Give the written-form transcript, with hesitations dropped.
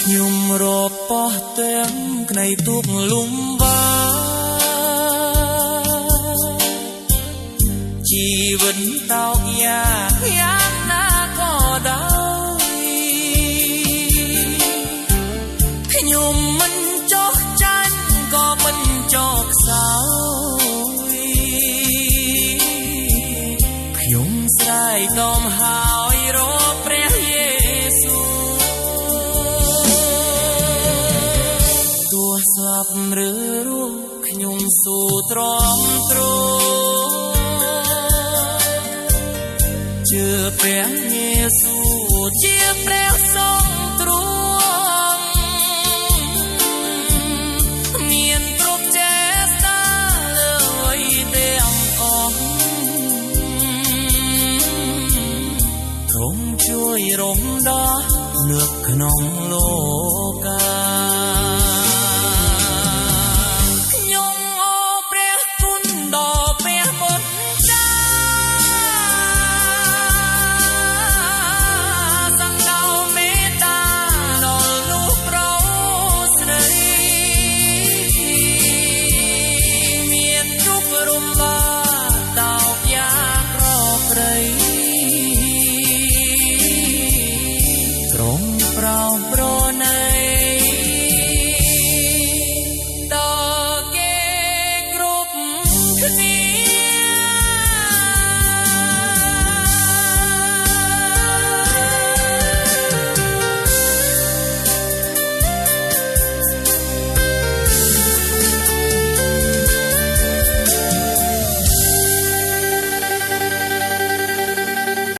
ខ្ញុំរបោះទាំងក្នៃទូកលំបាជីវិតតោកយ៉ាងណាក៏ដោយខ្ញុំមិនចោះចាញ់ក៏មិនចោលខ្សោយខ្ញុំស្រែកតមហើយរកព្រះយេស៊ូវទោះស្លាប់ឬរស់ខ្ញុំស៊ូទ្រាំទ្រជឿព្រះយេស៊ូវជាព្រះសង្ឃទ្រង់មានគ្រប់ចេស្តាលើយទាំងអស់ទ្រង់ជួយរំដោះនៅក្នុងលោក